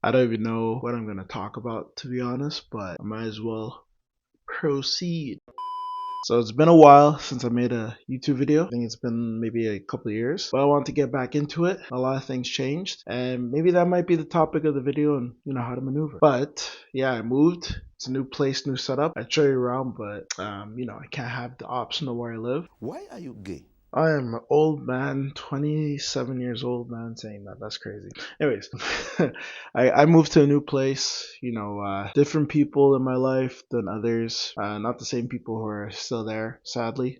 I don't even know what I'm gonna talk about, to be honest, but I might as well proceed. So it's been a while since I made a YouTube video. I think it's been maybe a couple of years, but I want to get back into it. A lot of things changed, and maybe that might be the topic of the video and how to maneuver. But yeah, I moved. It's a new place, new setup. I'd show you around, but I can't have the option of where I live. Why are you gay? I am an old man, 27 years old, man, saying that. That's crazy. Anyways, I moved to a new place, different people in my life than others. Not the same people who are still there, sadly.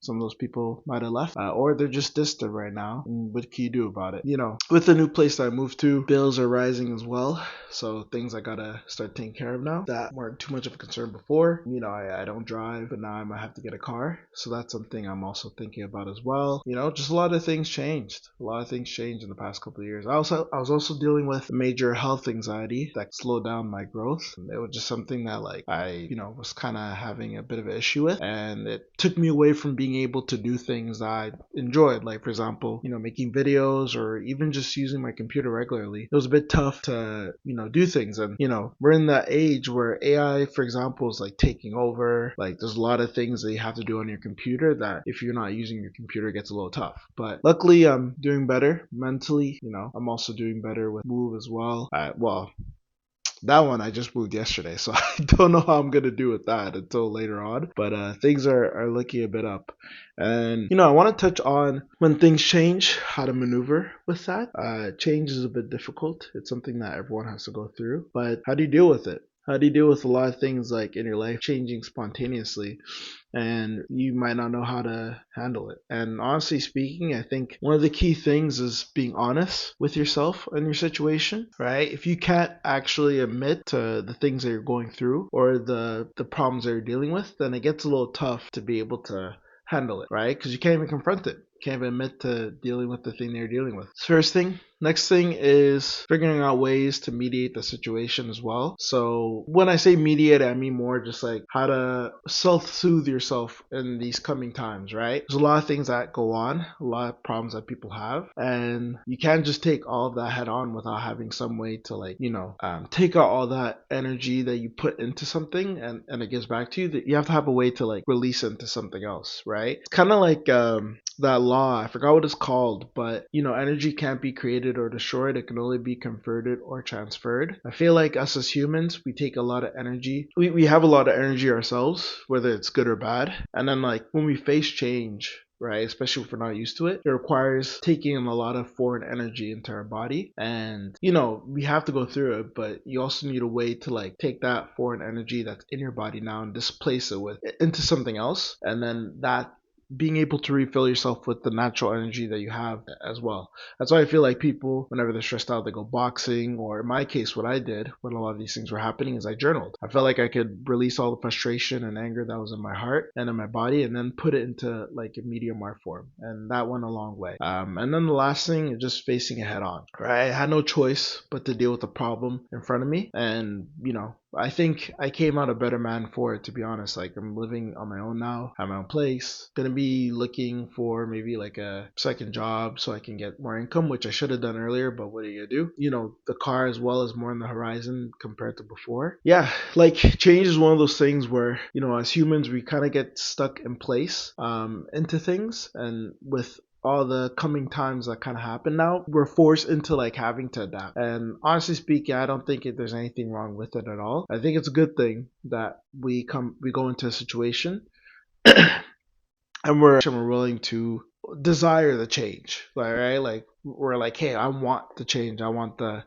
Some of those people might have left, or they're just distant right now. And what can you do about it? With the new place that I moved to, bills are rising as well. So things I gotta start taking care of now that weren't too much of a concern before. I don't drive, but now I might have to get a car. So that's something I'm also thinking about as well. Just a lot of things changed. A lot of things changed in the past couple of years. I was also dealing with major health anxiety that slowed down my growth. It was just something that I was kind of having a bit of an issue with, and it took me away from being able to do things that I enjoyed, like for example, making videos or even just using my computer regularly. It was a bit tough to, do things. And, we're in that age where AI, for example, is like taking over. Like there's a lot of things that you have to do on your computer that if you're not using your computer, it gets a little tough. But luckily, I'm doing better mentally. I'm also doing better with Move as well. Well, that one I just moved yesterday, so I don't know how I'm gonna do with that until later on. But things are looking a bit up, and I want to touch on when things change, how to maneuver with that. Change is a bit difficult. It's something that everyone has to go through, but how do you deal with it? How do you deal with a lot of things like in your life changing spontaneously, and you might not know how to handle it? And honestly speaking, I think one of the key things is being honest with yourself and your situation, right? If you can't actually admit to the things that you're going through or the problems that you're dealing with, then it gets a little tough to be able to handle it, right? Because you can't even confront it. You can't even admit to dealing with the thing that you're dealing with. First thing. Next thing is figuring out ways to mediate the situation as well. So when I say mediate, I mean more just like how to self-soothe yourself in these coming times, right? There's a lot of things that go on, a lot of problems that people have, and you can't just take all of that head on without having some way to take out all that energy that you put into something and it gives back to you. That you have to have a way to release into something else, right? It's kind of like that law, I forgot what it's called, but energy can't be created or destroyed. It can only be converted or transferred. I feel like us as humans, we take a lot of energy. We have a lot of energy ourselves, whether it's good or bad. And then when we face change, right, especially if we're not used to it, it requires taking in a lot of foreign energy into our body. And we have to go through it, but you also need a way to take that foreign energy that's in your body now and displace it into something else, and then that being able to refill yourself with the natural energy that you have as well. That's why I feel like people, whenever they're stressed out, they go boxing, or in my case, what I did when a lot of these things were happening is I journaled. I felt like I could release all the frustration and anger that was in my heart and in my body, and then put it into a medium art form, and that went a long way. And then the last thing is just facing it head on. Right, I had no choice but to deal with the problem in front of me, and I think I came out a better man for it, to be honest. I'm living on my own now, have my own place. Gonna be looking for maybe a second job so I can get more income, which I should have done earlier, but what are you gonna do? The car as well is more on the horizon compared to before. Yeah, change is one of those things where, as humans, we kind of get stuck in place into things, and with all the coming times that kind of happen now, we're forced into having to adapt. And honestly speaking, I don't think there's anything wrong with it at all. I think it's a good thing that we go into a situation and we're willing to desire the change, right? We're like, hey, I want the change. I want the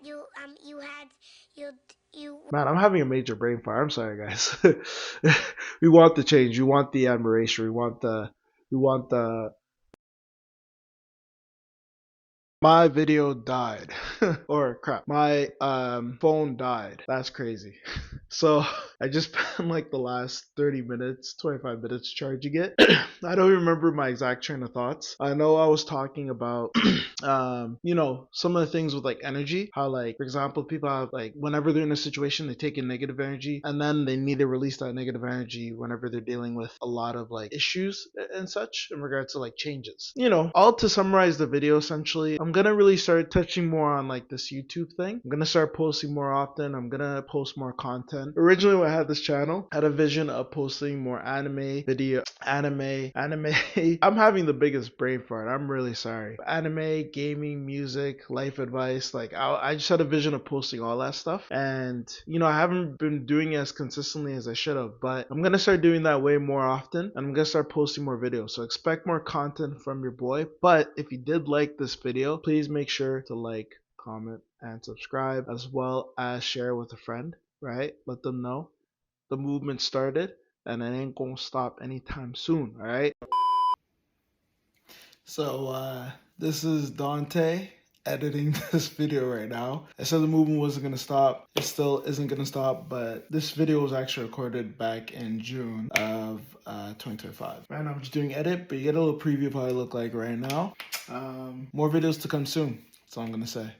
you had you Man, I'm having a major brain fire. I'm sorry, guys. We want the change. We want the admiration. We want the my video died. Or crap, my phone died. That's crazy. So I just spent the last 30 minutes, 25 minutes charging it. I don't remember my exact train of thoughts. I know I was talking about some of the things with energy, how for example, people have whenever they're in a situation, they take in negative energy, and then they need to release that negative energy whenever they're dealing with a lot of issues and such in regards to changes. All to summarize the video, essentially, I'm gonna really start touching more on like this YouTube thing. I'm gonna start posting more often. I'm gonna post more content. Originally when I had this channel, I had a vision of posting more anime. I'm having the biggest brain fart. I'm really sorry. Anime, gaming, music, life advice. Like I just had a vision of posting all that stuff. And you know, I haven't been doing it as consistently as I should have, but I'm gonna start doing that way more often. And I'm gonna start posting more videos. So expect more content from your boy. But if you did like this video, please make sure to like, comment, and subscribe, as well as share with a friend, right? Let them know the movement started and it ain't gonna stop anytime soon, alright? So this is Dante editing this video right now. I said the movement wasn't gonna stop. It still isn't gonna stop, but this video was actually recorded back in June of 2025. Right now I'm just doing edit, but you get a little preview of how I look like right now. More videos to come soon. That's all I'm gonna say.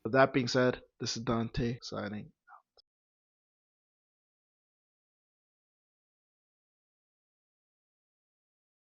With that being said, this is Dante signing